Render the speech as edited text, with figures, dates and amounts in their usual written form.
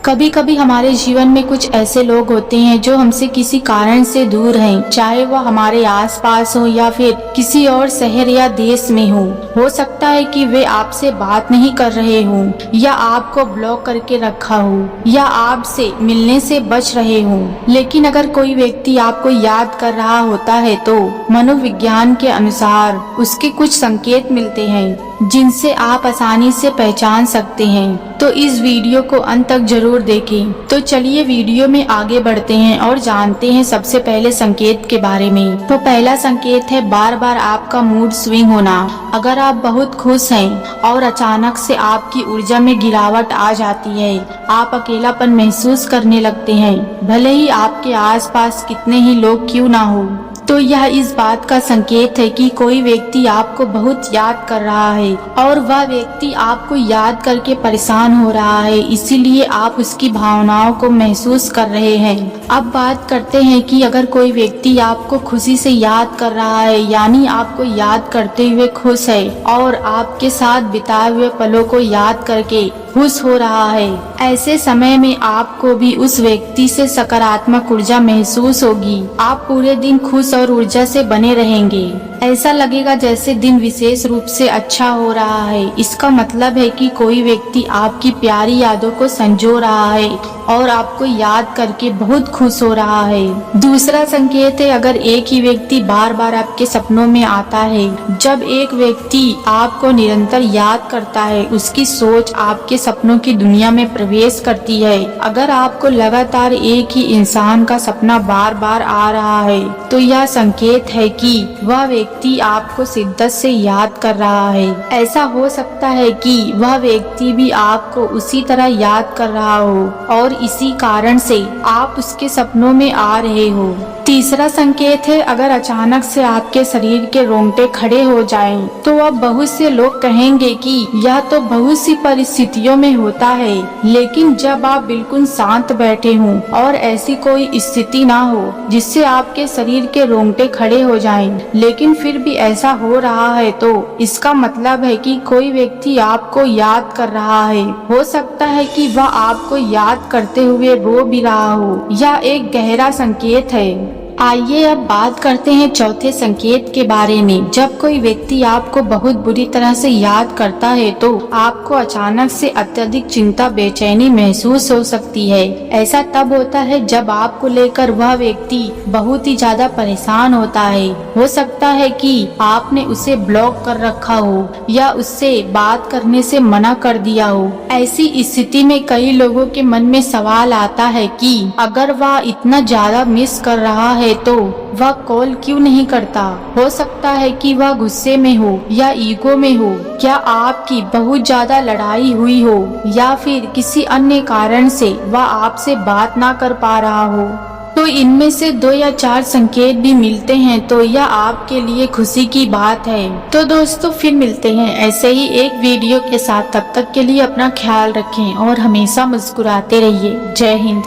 कभी कभी हमारे जीवन में कुछ ऐसे लोग होते हैं जो हमसे किसी कारण से दूर हैं, चाहे वह हमारे आसपास हो या फिर किसी और शहर या देश में हो सकता है कि वे आपसे बात नहीं कर रहे हो या आपको ब्लॉक करके रखा हो या आपसे मिलने से बच रहे हो। लेकिन अगर कोई व्यक्ति आपको याद कर रहा होता है तो मनोविज्ञान के अनुसार उसके कुछ संकेत मिलते हैं जिनसे आप आसानी से पहचान सकते हैं। तो इस वीडियो को अंत तक जरूर देखें। तो चलिए वीडियो में आगे बढ़ते हैं और जानते हैं सबसे पहले संकेत के बारे में। तो पहला संकेत है बार बार आपका मूड स्विंग होना। अगर आप बहुत खुश हैं और अचानक से आपकी ऊर्जा में गिरावट आ जाती है, आप अकेलापन महसूस करने लगते हैं, भले ही आपके आसपास कितने ही लोग क्यों ना हो, तो यह इस बात का संकेत है कि कोई व्यक्ति आपको बहुत याद कर रहा है और वह व्यक्ति आपको याद करके परेशान हो रहा है, इसीलिए आप उसकी भावनाओं को महसूस कर रहे हैं। अब बात करते हैं कि अगर कोई व्यक्ति आपको खुशी से याद कर रहा है, यानी आपको याद करते हुए खुश है और आपके साथ बिताए हुए पलों को याद करके खुश हो रहा है, ऐसे समय में आपको भी उस व्यक्ति से सकारात्मक ऊर्जा महसूस होगी। आप पूरे दिन खुश और ऊर्जा से बने रहेंगे। ऐसा लगेगा जैसे दिन विशेष रूप से अच्छा हो रहा है। इसका मतलब है कि कोई व्यक्ति आपकी प्यारी यादों को संजो रहा है और आपको याद करके बहुत खुश हो रहा है। दूसरा संकेत है अगर एक ही व्यक्ति बार बार आपके सपनों में आता है। जब एक व्यक्ति आपको निरंतर याद करता है, उसकी सोच आपके सपनों की दुनिया में प्रवेश करती है। अगर आपको लगातार एक ही इंसान का सपना बार बार आ रहा है, तो यह संकेत है कि वह व्यक्ति आपको शिद्दत से याद कर रहा है। ऐसा हो सकता है कि वह व्यक्ति भी आपको उसी तरह याद कर रहा हो और इसी कारण से आप उसके सपनों में आ रहे हो। तीसरा संकेत है अगर अचानक से आपके शरीर के रोंगटे खड़े हो जाएं, तो अब बहुत से लोग कहेंगे कि यह तो बहुत सी परिस्थितियों में होता है, लेकिन जब आप बिल्कुल शांत बैठे हों और ऐसी कोई स्थिति ना हो जिससे आपके शरीर के रोंगटे खड़े हो जाएं, लेकिन फिर भी ऐसा हो रहा है, तो इसका मतलब है कि कोई व्यक्ति आपको याद कर रहा है। हो सकता है कि वह आपको याद करते हुए रो भी रहा हो। यह एक गहरा संकेत है। आइए अब बात करते हैं चौथे संकेत के बारे में। जब कोई व्यक्ति आपको बहुत बुरी तरह से याद करता है, तो आपको अचानक से अत्यधिक चिंता, बेचैनी महसूस हो सकती है। ऐसा तब होता है जब आपको लेकर वह व्यक्ति बहुत ही ज्यादा परेशान होता है। हो सकता है कि आपने उसे ब्लॉक कर रखा हो या उससे बात करने से मना कर दिया हो। ऐसी स्थिति में कई लोगों के मन में सवाल आता है कि अगर वह इतना ज्यादा मिस कर रहा है तो वह कॉल क्यों नहीं करता। हो सकता है कि वह गुस्से में हो या ईगो में हो, क्या आपकी बहुत ज्यादा लड़ाई हुई हो या फिर किसी अन्य कारण से वह आपसे बात ना कर पा रहा हो। तो इनमें से 2 या 4 संकेत भी मिलते हैं तो यह आपके लिए खुशी की बात है। तो दोस्तों फिर मिलते हैं ऐसे ही एक वीडियो के साथ। तब तक के लिए अपना ख्याल रखें और हमेशा मुस्कुराते रहिए। जय हिंद।